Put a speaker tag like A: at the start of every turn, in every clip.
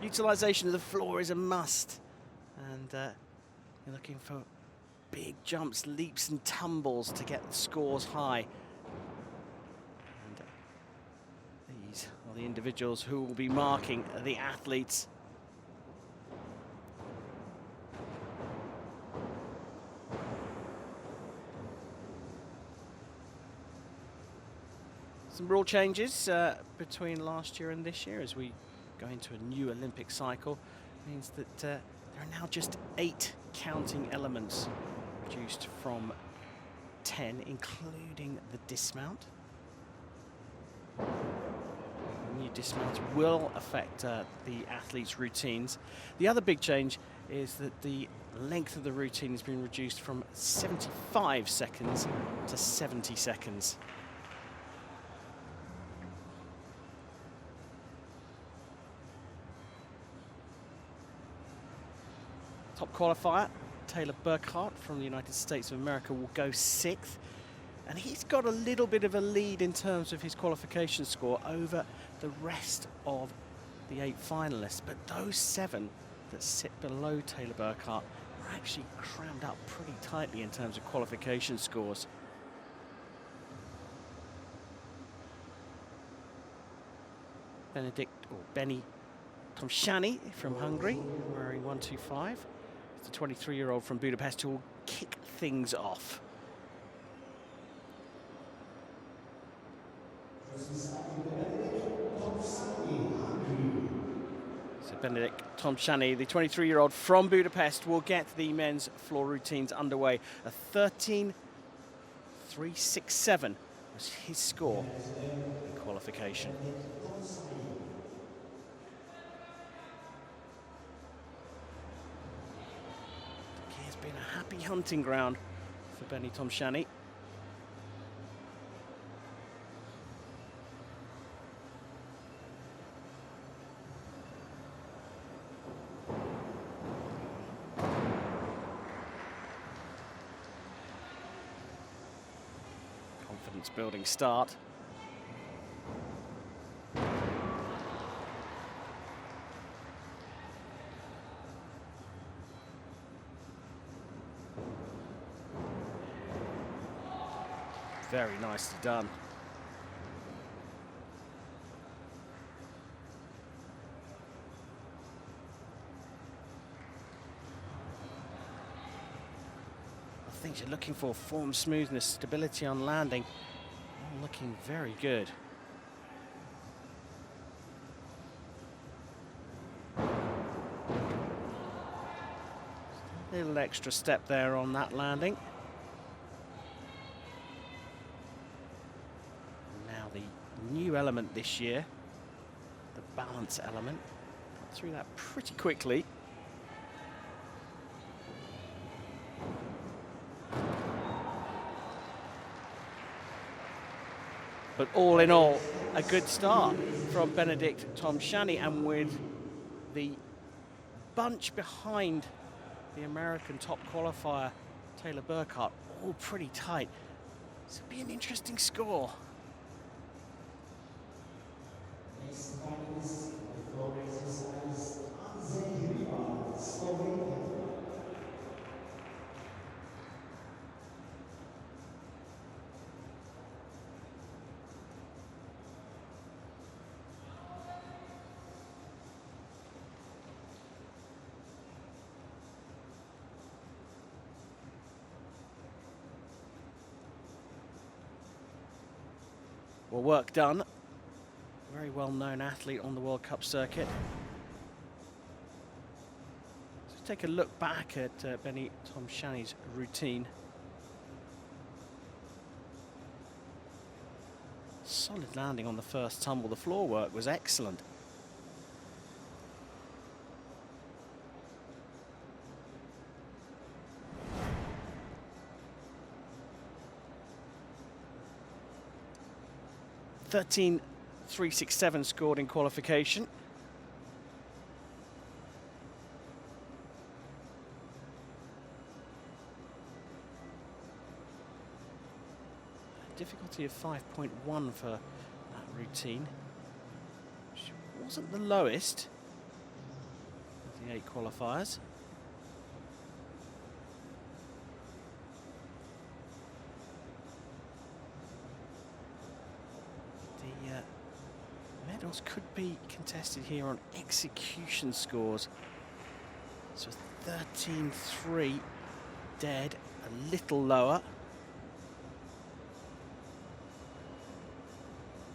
A: Utilisation of the floor is a must. And you're looking for big jumps, leaps and tumbles to get the scores high. And these are the individuals who will be marking the athletes. Some rule changes between last year and this year as we go into a new Olympic cycle. Means that there are now just 8 counting elements, reduced from 10, including the dismount. The new dismount will affect the athletes' routines. The other big change is that the length of the routine has been reduced from 75 seconds to 70 seconds. Top qualifier, Taylor Burkhart from the United States of America, will go 6th. And he's got a little bit of a lead in terms of his qualification score over the rest of the 8 finalists. But those 7 that sit below Taylor Burkhart are actually crammed up pretty tightly in terms of qualification scores. Benedict Tomshani from Hungary, wearing 125. The 23-year-old from Budapest who will kick things off. So Benedict Tomshani, the 23-year-old from Budapest, will get the men's floor routines underway. A 13.367 was his score in qualification. Been a happy hunting ground for Benny Tomshani. Confidence building start. Very nicely done. The things you're looking for: form, smoothness, stability on landing, all looking very good. A little extra step there on that landing. New element this year, the balance element. Got through that pretty quickly. But all in all, a good start from Benedict Tomshani, and with the bunch behind the American top qualifier, Taylor Burkhart, all pretty tight. So it'll be an interesting score.
B: Anze Hribar, Slovenia.
A: Well, work done. Very well-known athlete on the World Cup circuit. Let's take a look back at Benny Tomshani's routine. Solid landing on the first tumble. The floor work was excellent. .367 scored in qualification. A difficulty of 5.1 for that routine, which wasn't the lowest. the 8 qualifiers. The medals could be contested here on execution scores. So 13-3 dead, a little lower.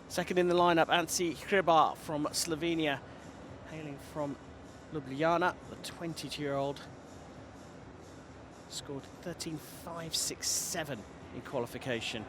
A: Second in the lineup, Anze Hribar from Slovenia, hailing from Ljubljana. The 22-year-old scored 13.567 in qualification.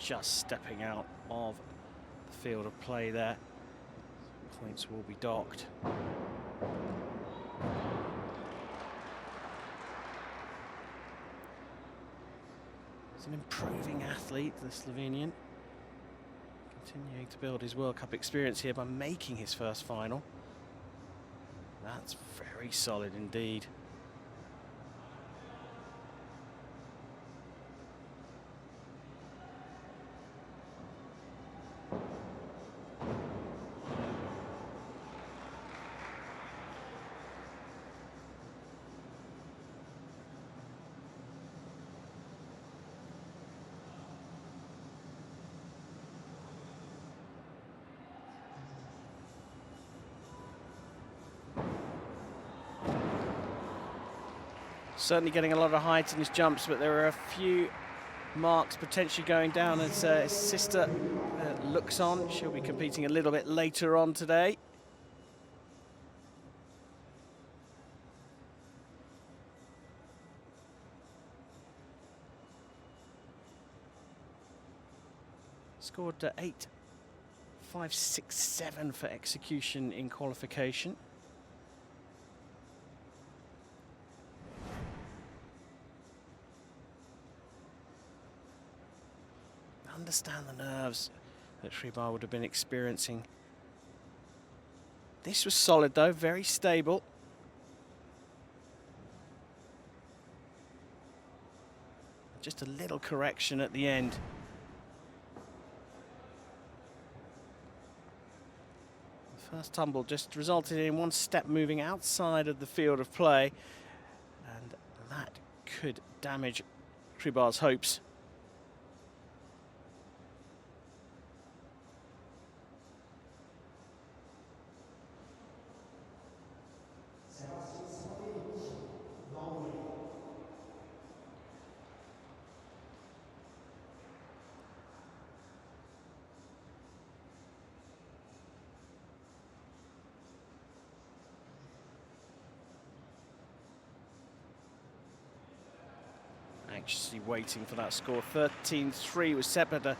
A: Just stepping out of the field of play there. Points will be docked. He's an improving athlete, the Slovenian. Continuing to build his World Cup experience here by making his first final. That's very solid indeed. Certainly getting a lot of height in his jumps, but there are a few marks potentially going down as his sister looks on. She'll be competing a little bit later on today. Scored 8.567 for execution in qualification. Understand the nerves that Hribar would have been experiencing. This was solid though, very stable. Just a little correction at the end. The first tumble just resulted in one step moving outside of the field of play, and that could damage Hribar's hopes.
B: Sebastian Sponevik, Norway.
A: Anxiously waiting for that score. 13-3 was set, but a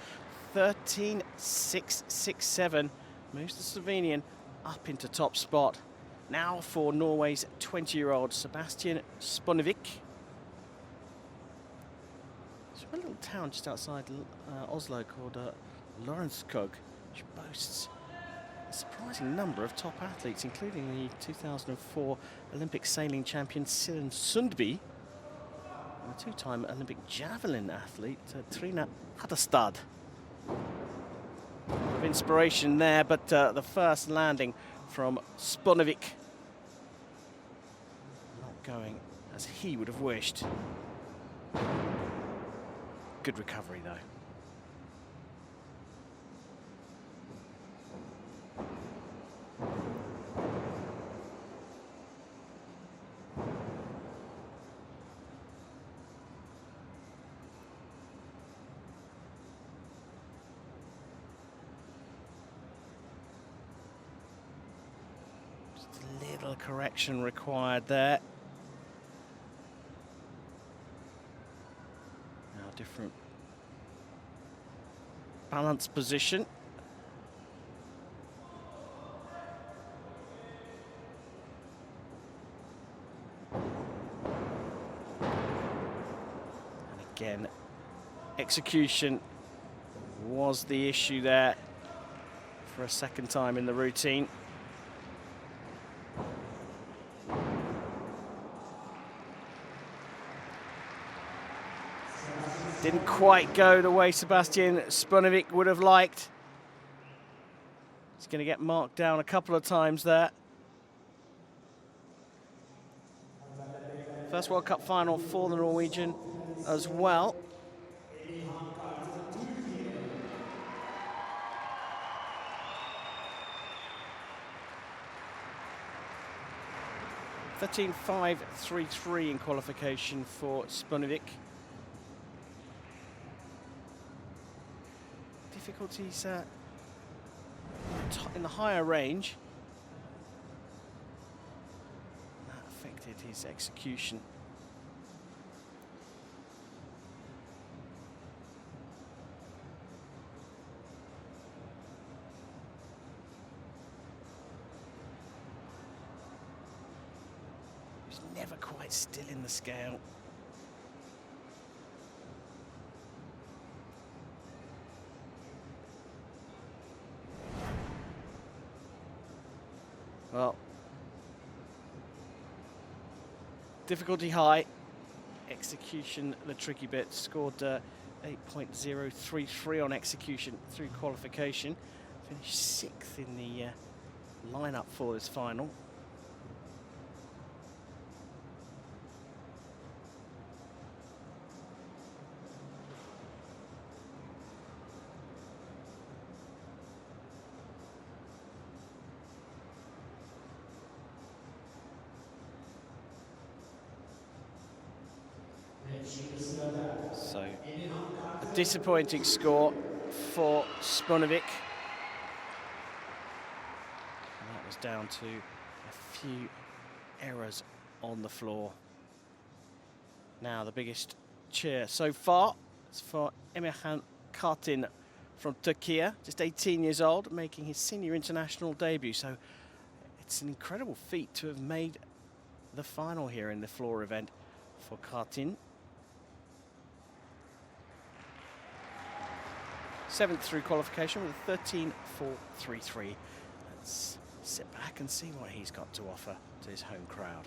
A: 13.667 moves the Slovenian up into top spot. Now for Norway's 20-year-old Sebastian Sponevik. It's from a little town just outside Oslo called Lørenskog, which boasts a surprising number of top athletes, including the 2004 Olympic sailing champion Silje Sundby, and a two-time Olympic javelin athlete Trine Hattestad. Of inspiration there, but the first landing from Sponevik not going as he would have wished. Good recovery though. Little correction required there. Now different balance position. And again, execution was the issue there for a second time in the routine. Didn't quite go the way Sebastian Sponevik would have liked. He's going to get marked down a couple of times there. First World Cup final for the Norwegian as well. (13.533) in qualification for Sponevik. Difficulties in the higher range. That affected his execution. He's never quite still in the scale. Well, difficulty high, execution the tricky bit. Scored 8.033 on execution through qualification. Finished 6th in the lineup for this final. So, a disappointing score for Sponevik. And that was down to a few errors on the floor. Now, the biggest cheer so far is for Emirhan Cartin from Türkiye, just 18 years old, making his senior international debut. So, it's an incredible feat to have made the final here in the floor event for Cartin. 7th through qualification with a 13.433. Let's sit back and see what he's got to offer to his home crowd.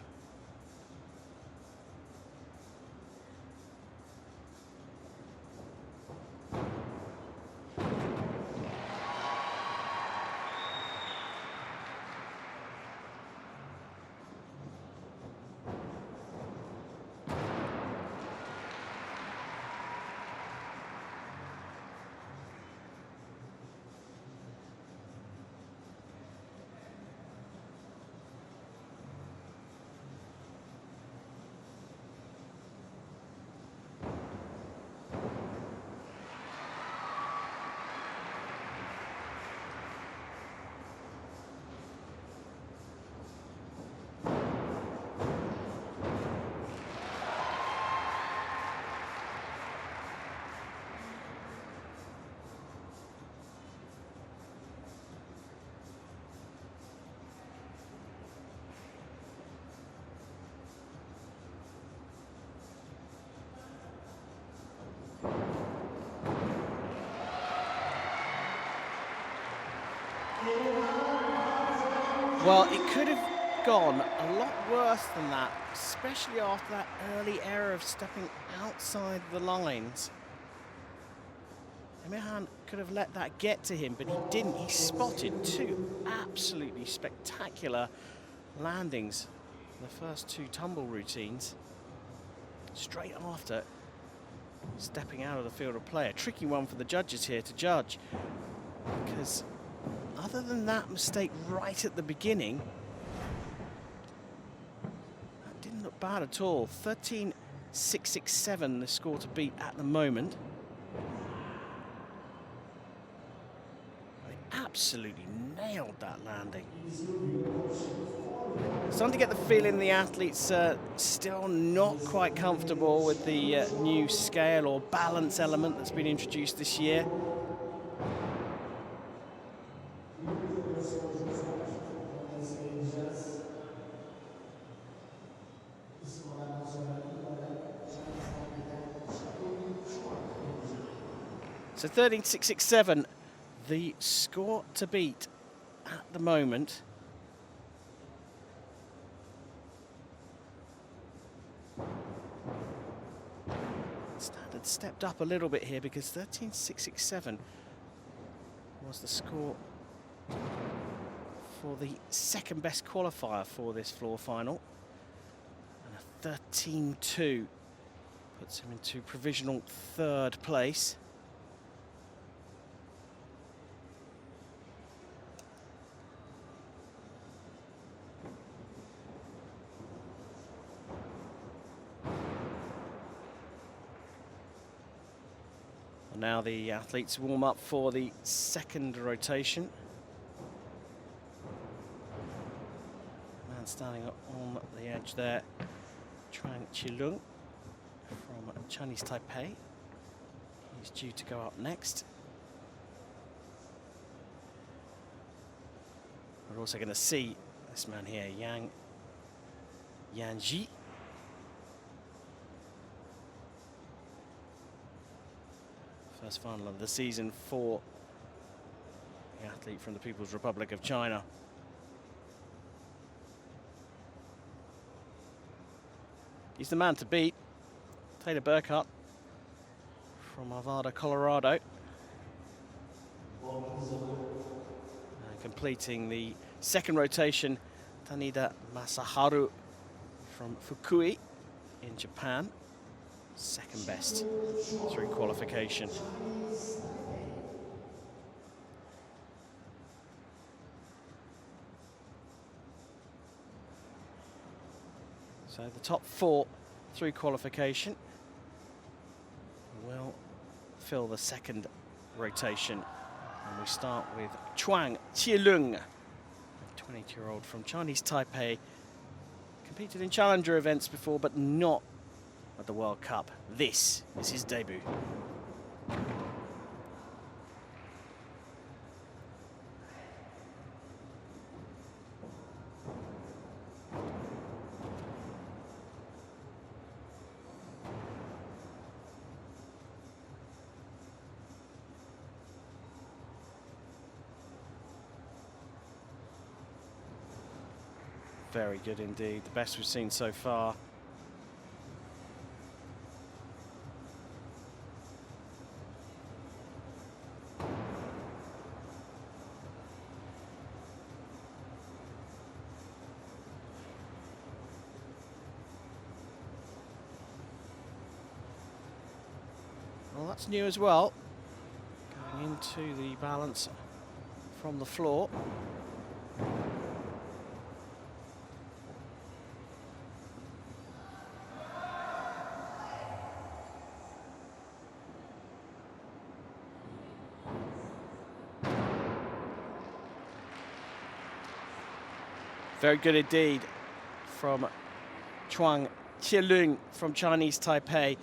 A: Well, it could have gone a lot worse than that, especially after that early error of stepping outside the lines. Emirhan could have let that get to him, but he didn't. He spotted two absolutely spectacular landings in the first two tumble routines, straight after stepping out of the field of play. A tricky one for the judges here to judge, because other than that mistake right at the beginning, that didn't look bad at all. 13.667 the score to beat at the moment. They absolutely nailed that landing. Starting to get the feeling the athletes are still not quite comfortable with the new scale or balance element that's been introduced this year. So 13.667, the score to beat at the moment. Standard stepped up a little bit here because 13.667 was the score for the second best qualifier for this floor final. And a 13.2 puts him into provisional third place. Now the athletes warm up for the second rotation. Man standing up on the edge there, Chuang Chih-lung from Chinese Taipei. He's due to go up next. We're also going to see this man here, Yan Ji. First final of the season for the athlete from the People's Republic of China. He's the man to beat, Taylor Burkhart from Arvada, Colorado. Completing the second rotation, Tanida Masaharu from Fukui in Japan. Second best through qualification. So the top four through qualification will fill the second rotation. And we start with Chuang Chih-lung, a 22-year-old from Chinese Taipei. Competed in challenger events before, but not at the World Cup. This is his debut. Very good indeed, the best we've seen so far. Well, that's new as well. Going into the balance from the floor. Very good indeed from Chuang Chih-lung from Chinese Taipei.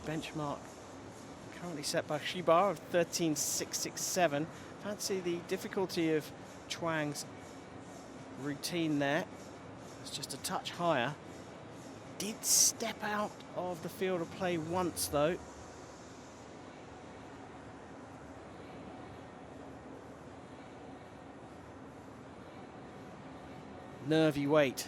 A: The benchmark currently set by Hribar of 13.667. Fancy the difficulty of Chuang's routine there. It's just a touch higher. Did step out of the field of play once though. Nervy weight.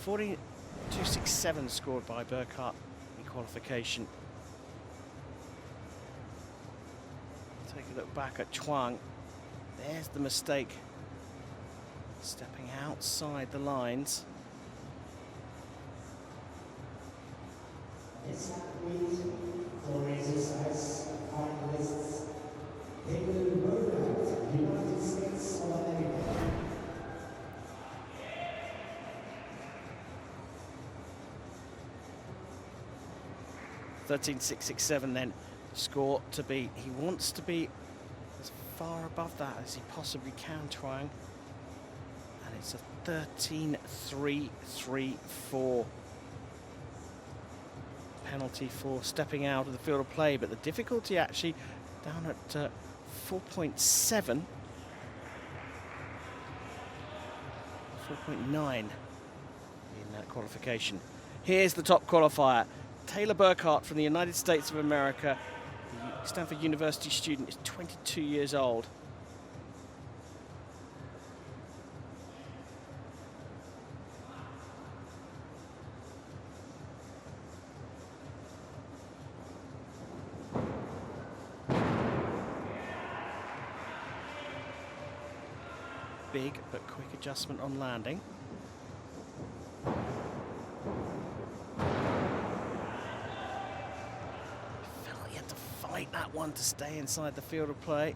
A: .42.67 scored by Burkhart in qualification. Take a look back at Chuang. There's the mistake. Stepping outside the lines.
B: This week, for exercise finalists, Burkhart, United States of America.
A: 13.667 then score to beat. He wants to be as far above that as he possibly can, Chuang. And it's a 13.334. Penalty for stepping out of the field of play, but the difficulty actually down at 4.7. 4.9 in that qualification. Here's the top qualifier. Taylor Burkhart from the United States of America, the Stanford University student, is 22 years old. Big but quick adjustment on landing. Felt he had to fight that one to stay inside the field of play.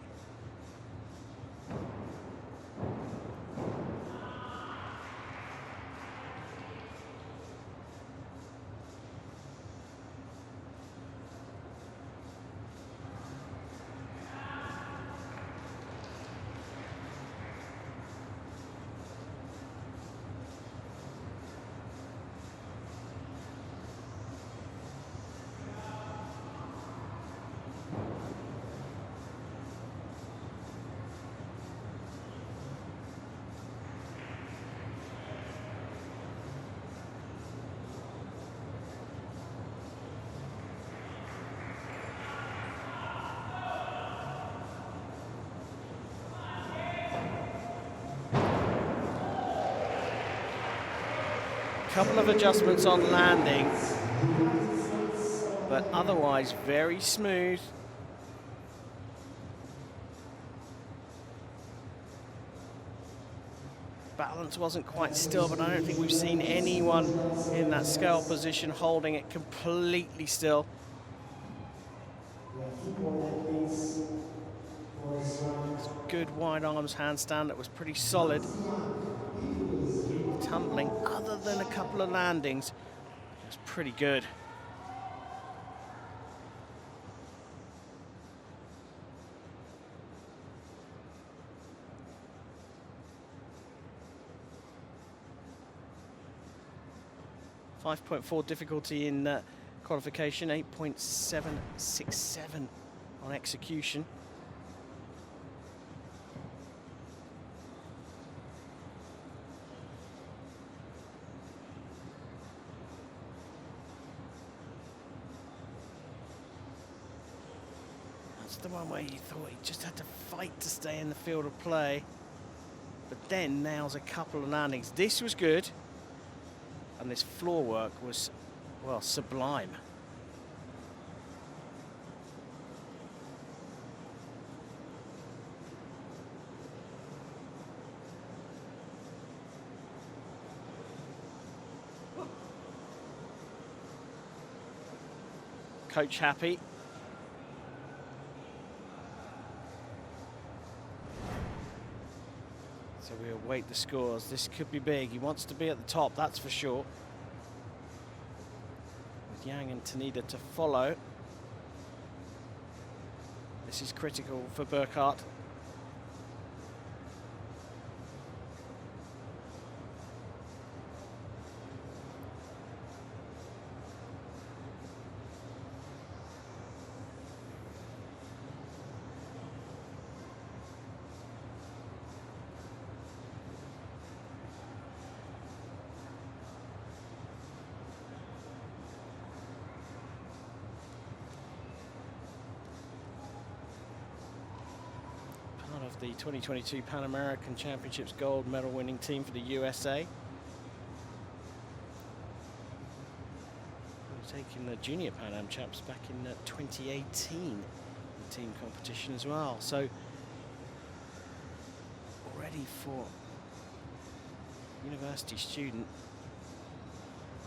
A: Couple of adjustments on landing, but otherwise very smooth. Balance wasn't quite still, but I don't think we've seen anyone in that scale position holding it completely still. Good wide arms handstand that was pretty solid. Tumbling, other than a couple of landings, it was pretty good. .4 difficulty in qualification, 8.767 on execution. The one where you thought he just had to fight to stay in the field of play, but then nails a couple of landings. This was good, and this floor work was, well, sublime. Coach happy. So we await the scores. This could be big. He wants to be at the top, that's for sure. With Yang and Tanida to follow. This is critical for Burkhart. The 2022 Pan American Championships gold medal winning team for the USA. Taking the junior Pan Am champs back in 2018, the team competition as well. So already for university student,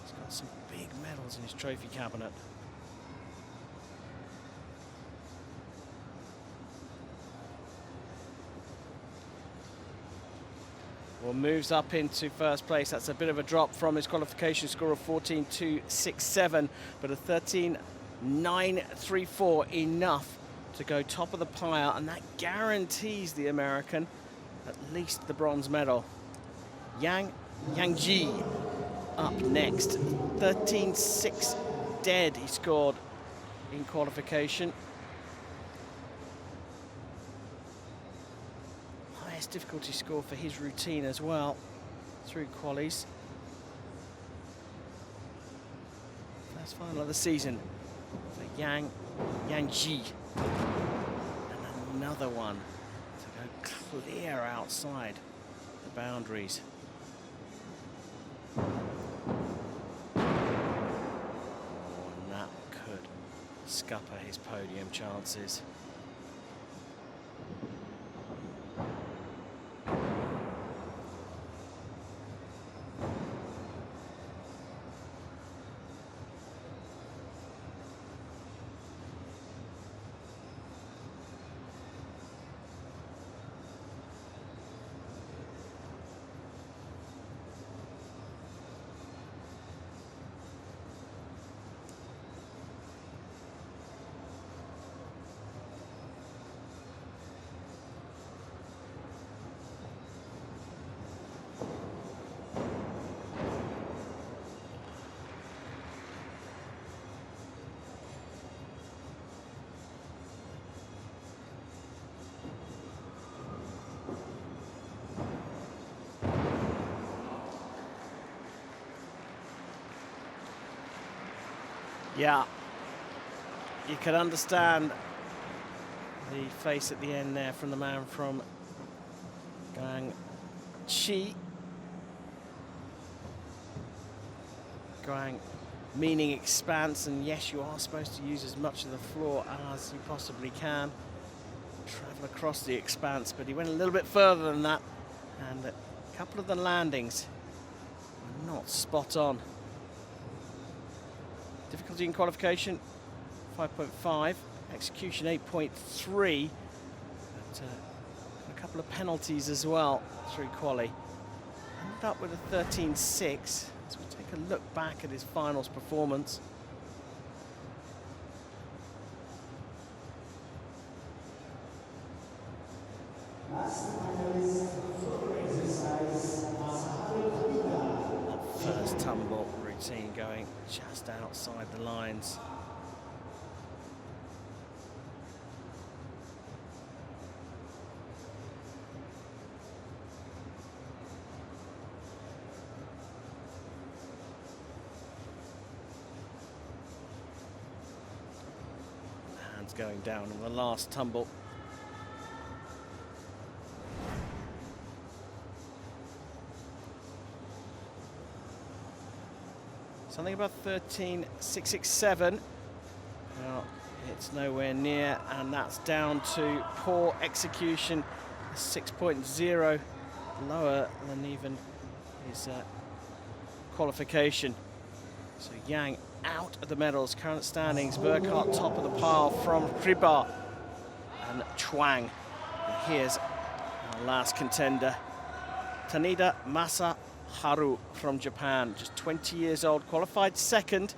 A: he's got some big medals in his trophy cabinet. Well, moves up into first place. That's a bit of a drop from his qualification score of 14.267, but a 13.934 enough to go top of the pile, and that guarantees the American at least the bronze medal. Yang Ji up next. 13.6 dead he scored in qualification. Difficulty score for his routine as well through qualies. First final of the season for Yang Ji. And another one to go clear outside the boundaries. And that could scupper his podium chances. Yeah, you can understand the face at the end there from the man from Chuang Chih-lung. Meaning expanse, and yes, you are supposed to use as much of the floor as you possibly can. Travel across the expanse, but he went a little bit further than that, and a couple of the landings were not spot on. Difficulty in qualification, 5.5. Execution, 8.3. But a couple of penalties as well through quali. Ended up with a 13.6. As we take a look back at his finals performance. First tumble routine going just outside the lines. Hands going down on the last tumble. Something about 13.667. Well, it's nowhere near, and that's down to poor execution, 6.0, lower than even his qualification. So Yang out of the medals, current standings, Burkhart top of the pile from Hribar and Chuang. And here's our last contender, Tanida Masaharu from Japan, just 20 years old, qualified second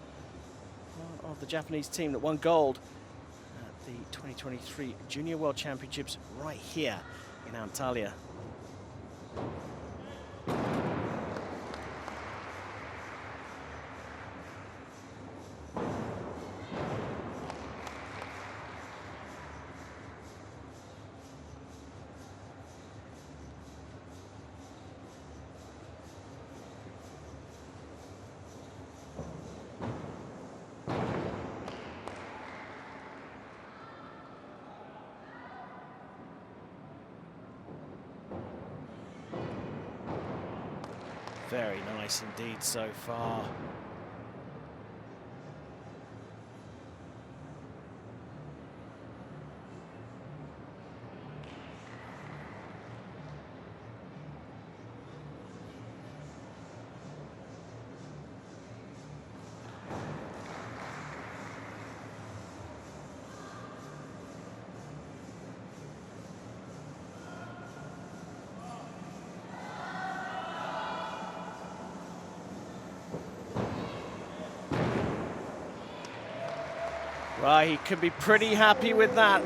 A: of the Japanese team that won gold at the 2023 Junior World Championships right here in Antalya. Very nice indeed so far. Well, he could be pretty happy with that.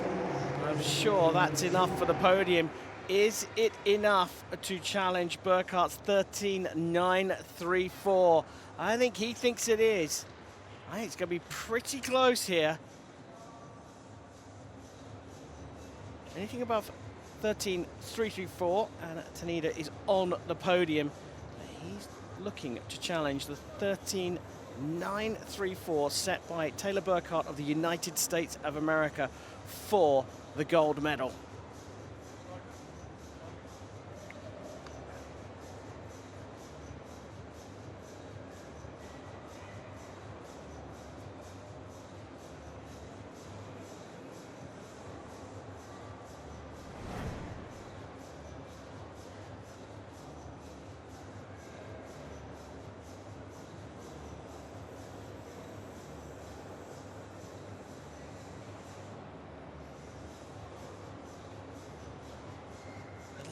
A: I'm sure that's enough for the podium. Is it enough to challenge Burkhart's 13.934? I think he thinks it is. I think it's going to be pretty close here. Anything above 13.334, and Tanida is on the podium. He's looking to challenge the 13.934. 9.34 set by Taylor Burkhart of the United States of America for the gold medal.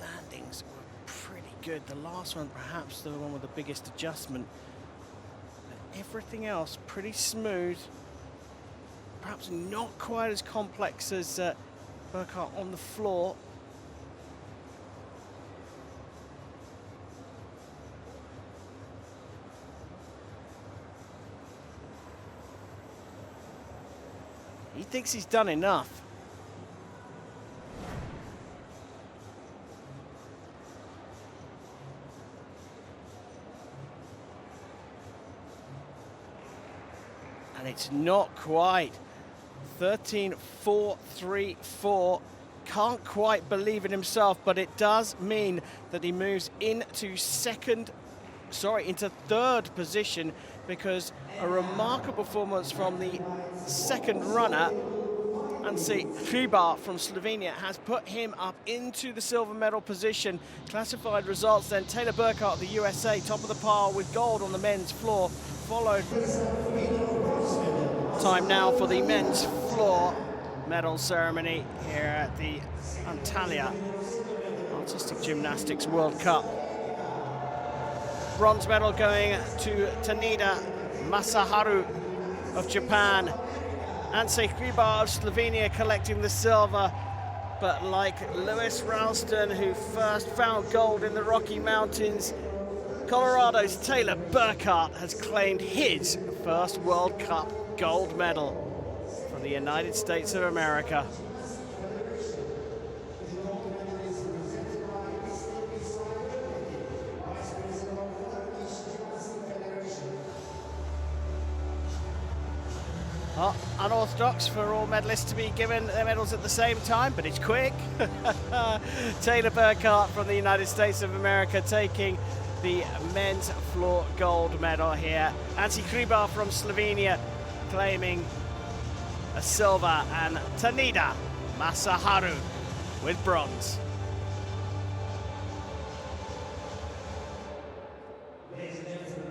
A: Landings were pretty good. The last one, perhaps the one with the biggest adjustment. But everything else pretty smooth. Perhaps not quite as complex as Burkhart on the floor. He thinks he's done enough. And it's not quite. 13.434. Can't quite believe it himself, but it does mean that he moves into third position, because a remarkable performance from the second runner, Anze Hribar from Slovenia, has put him up into the silver medal position. Classified results then: Taylor Burkhart of the USA, top of the pile with gold on the men's floor, followed. Time now for the men's floor medal ceremony here at the Antalya Artistic Gymnastics World Cup. Bronze medal going to Tanida Masaharu of Japan. Anze Hribar of Slovenia collecting the silver. But like Lewis Ralston, who first found gold in the Rocky Mountains, Colorado's Taylor Burkhart has claimed his first World Cup gold medal for the United States of America. Unorthodox for all medalists to be given their medals at the same time, but it's quick. Taylor Burkhart from the United States of America taking the men's floor gold medal here. Anze Hribar from Slovenia claiming a silver, and Tanida Masaharu with bronze.
B: Ladies and gentlemen,